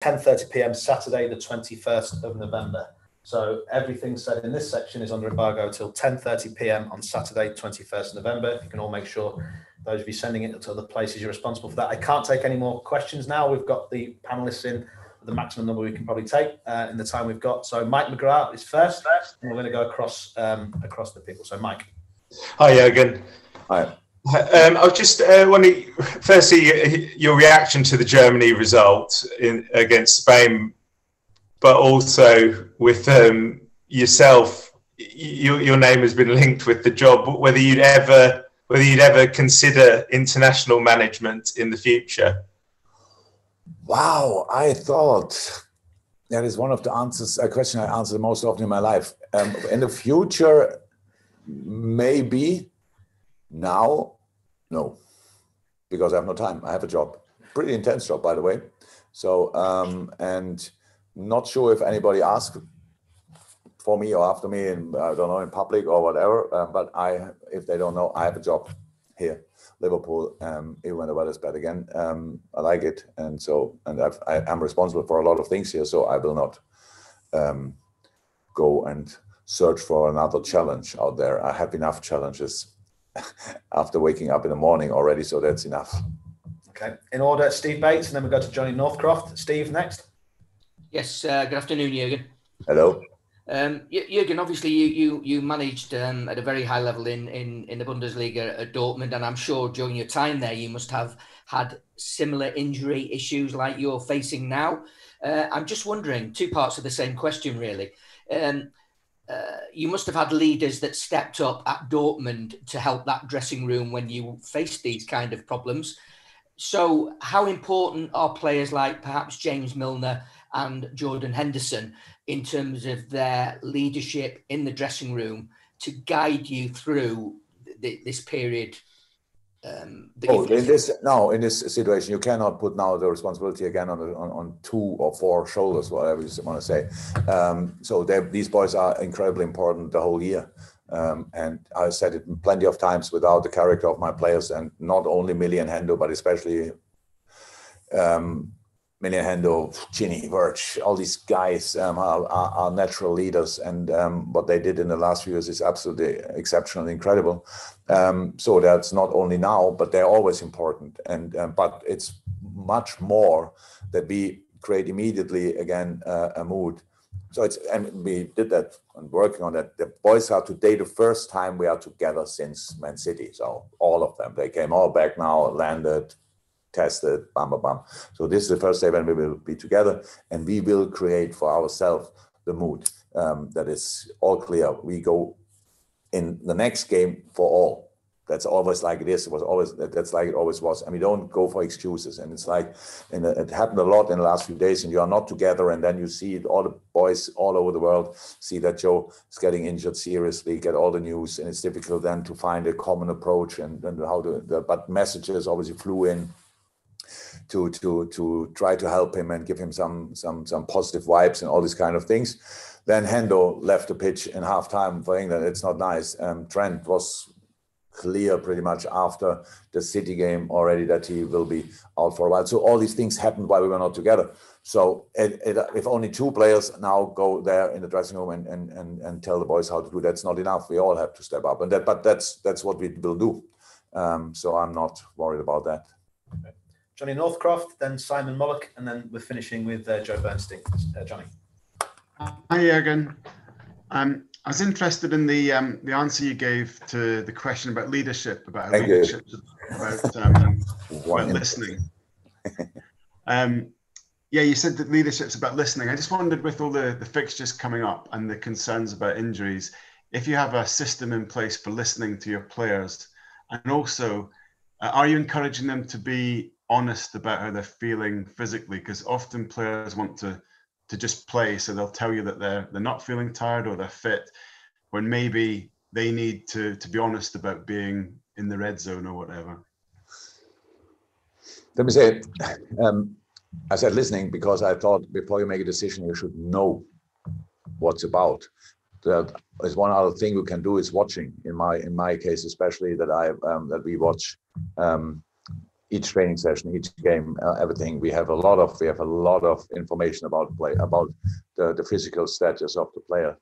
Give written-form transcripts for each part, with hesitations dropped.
10:30 p.m. Saturday, the 21st of November. So everything said in this section is under embargo till 10:30 p.m. on Saturday, 21st of November. If you can all make sure, those of you sending it to other places, you're responsible for that. I can't take any more questions now. We've got the panelists in the maximum number we can probably take in the time we've got. So Mike McGrath is first, and we're going to go across the people. So Mike. Hi, Jurgen. Hi. I was just wondering, firstly, your reaction to the Germany result against Spain, but also with yourself. Your name has been linked with the job. Whether you'd ever consider international management in the future. Wow, I thought that is one of the answers. A question I answer most often in my life. In the future, maybe. Now, no, because I have no time. I have a job, pretty intense job, by the way. So, and not sure if anybody asked for me or after me, and I don't know, in public or whatever. But if they don't know, I have a job here, Liverpool. Even when the weather's bad again, I like it, and I'm responsible for a lot of things here. So I will not go and search for another challenge out there. I have enough challenges after waking up in the morning already, so that's enough. Okay, in order, Steve Bates, and then we go to Johnny Northcroft. Steve, next. Yes, good afternoon, Jurgen. Hello. Jurgen, obviously you managed at a very high level in the Bundesliga at Dortmund, and I'm sure during your time there you must have had similar injury issues like you're facing now. I'm just wondering, two parts of the same question really. You must have had leaders that stepped up at Dortmund to help that dressing room when you faced these kind of problems. So how important are players like perhaps James Milner and Jordan Henderson in terms of their leadership in the dressing room to guide you through this period? In this situation, you cannot put now the responsibility again on 2 or 4 shoulders, whatever you want to say. So these boys are incredibly important the whole year. And I said it plenty of times without the character of my players, and not only Millie and Hendo, but especially Millie and Hendo, Ginny, Virgil, all these guys are natural leaders, and what they did in the last few years is absolutely exceptional and incredible. So that's not only now, but they're always important. And but it's much more that we create immediately again a mood. So and we did that and working on that. The boys are today the first time we are together since Man City. So all of them, they came all back now, landed, tested, bam, bam, bam. So this is the first day when we will be together, and we will create for ourselves the mood that is all clear. We go in the next game for all. That's always like it is. It was always, that's like it always was. And we don't go for excuses. And it's like, and it happened a lot in the last few days, and you are not together. And then you see it, all the boys all over the world see that Joe is getting injured seriously, get all the news. And it's difficult then to find a common approach and how to, but messages obviously flew in to try to help him and give him some positive vibes and all these kind of things. Then Hendo left the pitch in halftime for England. It's not nice. Trent was clear pretty much after the City game already that he will be out for a while. So all these things happened while we were not together. So if only 2 players now go there in the dressing room and tell the boys how to do, that's not enough. We all have to step up, but that's what we will do. So I'm not worried about that. Okay. Johnny Northcroft, then Simon Mullock, and then we're finishing with Joe Bernstein. Johnny. Hi, Jurgen. I was interested in the answer you gave to the question about leadership, about listening. Yeah, you said that leadership's about listening. I just wondered, with all the fixtures coming up and the concerns about injuries, if you have a system in place for listening to your players, and also, are you encouraging them to be honest about how they're feeling physically? Because often players want to just play, so they'll tell you that they're not feeling tired or they're fit, when maybe they need to be honest about being in the red zone or whatever. Let me say, I said listening because I thought before you make a decision, you should know what's about. That is one other thing we can do is watching. In my case, especially that we watch each training session, each game, everything. We have a lot of information about play, about the physical status of the player.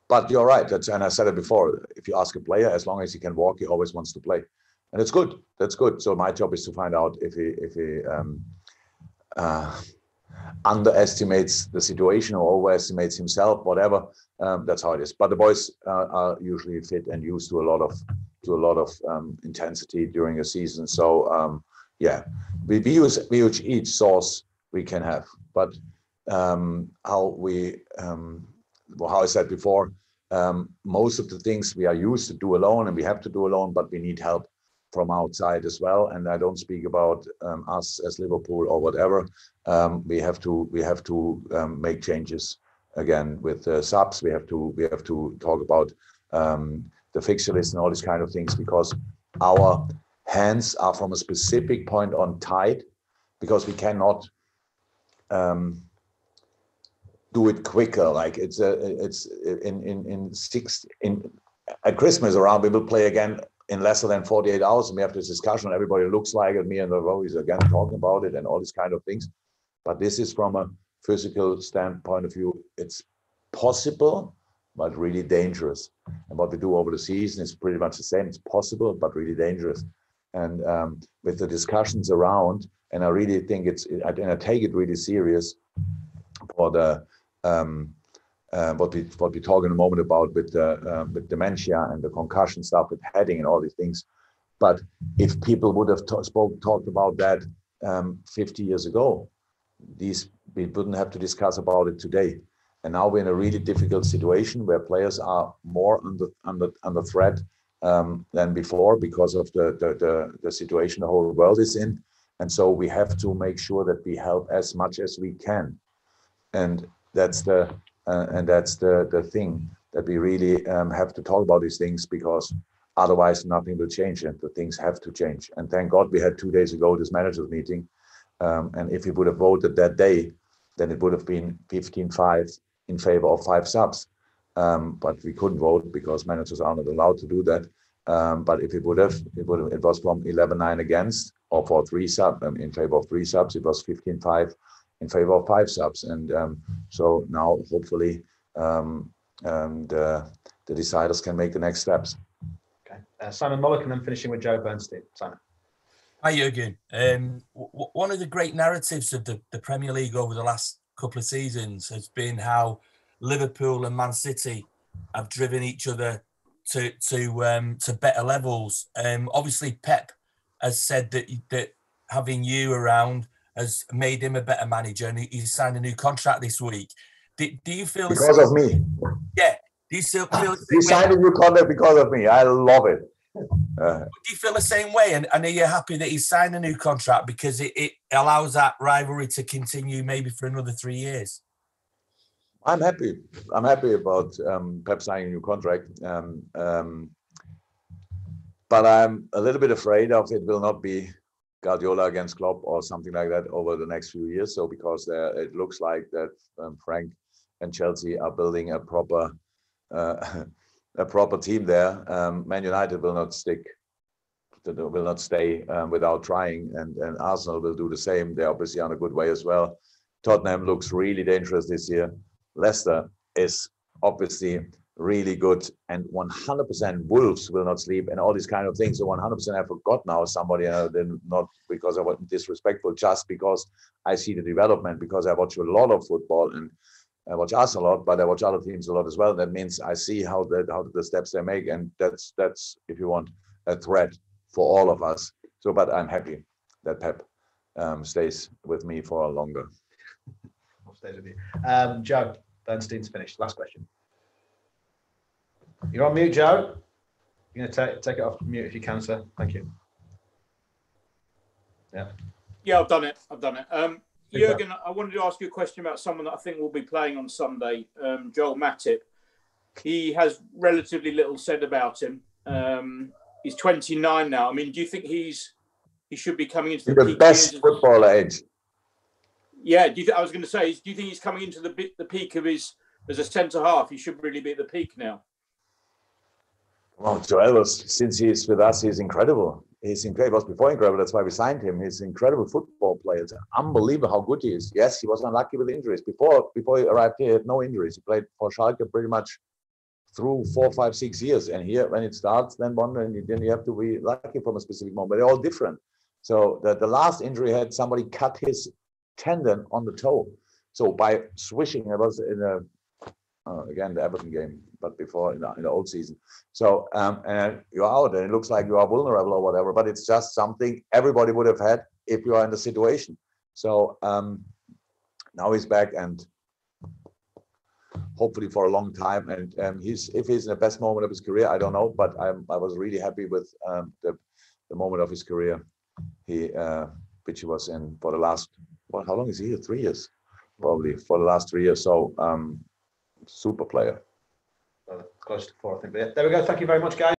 But you're right. And I said it before. If you ask a player, as long as he can walk, he always wants to play, and it's good. That's good. So my job is to find out if he underestimates the situation or overestimates himself, whatever. That's how it is. But the boys are usually fit and used to a lot of intensity during a season. So we use each source we can have. But how I said before, most of the things we are used to do alone, and we have to do alone, but we need help from outside as well. And I don't speak about us as Liverpool or whatever. We have to make changes again with subs. We have to talk about the fixture list and all these kind of things, because our hands are from a specific point on tied, because we cannot do it quicker. Like it's at Christmas around, we will play again in less than 48 hours, and we have this discussion. Everybody looks like it. Me and the Rowies again talking about it and all these kind of things. But this is from a physical standpoint of view. It's possible, but really dangerous. And what we do over the season is pretty much the same. It's possible, but really dangerous. And with the discussions around, and I really think and I take it really serious for the what we talk in a moment about with dementia and the concussion stuff, with heading and all these things. But if people would have talked about that 50 years ago, we wouldn't have to discuss about it today. And now we're in a really difficult situation where players are more under threat than before, because of the situation the whole world is in. And so we have to make sure that we help as much as we can. And that's the thing, that we really have to talk about these things, because otherwise nothing will change, and the things have to change. And thank God we had 2 days ago this managers meeting. And if we would have voted that day, then it would have been 15-5 in favor of 5 subs. But we couldn't vote because managers are not allowed to do that. But if it was from 11-9 against, or for 3 subs, in favor of 3 subs, it was 15-5 in favor of 5 subs. And so now hopefully the deciders can make the next steps. Okay. Simon Mullock, and then finishing with Joe Bernstein. Simon. Hi, Jurgen. One of the great narratives of the Premier League over the last couple of seasons has been how Liverpool and Man City have driven each other to better levels. Obviously, Pep has said that having you around has made him a better manager, and he's signed a new contract this week. Do you feel because of me? Yeah. Do you still feel he signed a new contract because of me? I love it. Do you feel the same way? And are you happy that he's signed a new contract, because it allows that rivalry to continue maybe for another 3 years? I'm happy. I'm happy about Pep signing a new contract. But I'm a little bit afraid of it will not be Guardiola against Klopp or something like that over the next few years. So because it looks like that Frank and Chelsea are building a proper team there. Man United will not stay without trying, and Arsenal will do the same. They're obviously on a good way as well. Tottenham looks really dangerous this year. Leicester is obviously really good, and 100% Wolves will not sleep, and all these kind of things. So 100% I forgot now somebody, not because I was disrespectful, just because I see the development, because I watch a lot of football and I watch us a lot, but I watch other teams a lot as well. That means I see how the steps they make, and that's if you want, a threat for all of us. So, but I'm happy that Pep stays with me for longer. I'll stay with you. Joe Bernstein's finished. Last question. You're on mute, Joe. You're going to take it off mute if you can, sir. Thank you. Yeah, I've done it. Jurgen, I wanted to ask you a question about someone that I think will be playing on Sunday, Joel Matip. He has relatively little said about him. He's 29 now. I mean, do you think he should be coming into the best footballer age? Yeah, I was going to say, do you think he's coming into the peak of his as a centre half? He should really be at the peak now. Well, Joel, since he's with us, he's incredible. he's incredible. He was before incredible. That's why we signed him. He's an incredible football player. It's unbelievable how good he is. Yes, he was unlucky with injuries. Before he arrived here, he had no injuries. He played for Schalke pretty much through 4, 5, 6 years. And here, when it starts, then you have to be lucky from a specific moment. But they're all different. So the last injury had somebody cut his tendon on the toe. So by swishing, it was in again the Everton game, but before in the old season. So and you're out, and it looks like you are vulnerable or whatever. But it's just something everybody would have had if you are in the situation. So now he's back, and hopefully for a long time. And if he's in the best moment of his career, I don't know. But I was really happy with the moment of his career. Which he was in for the last. Well, how long is he here? 3 years, probably for the last 3 years. So super player. Close to 4, I think. But yeah, there we go. Thank you very much, guys.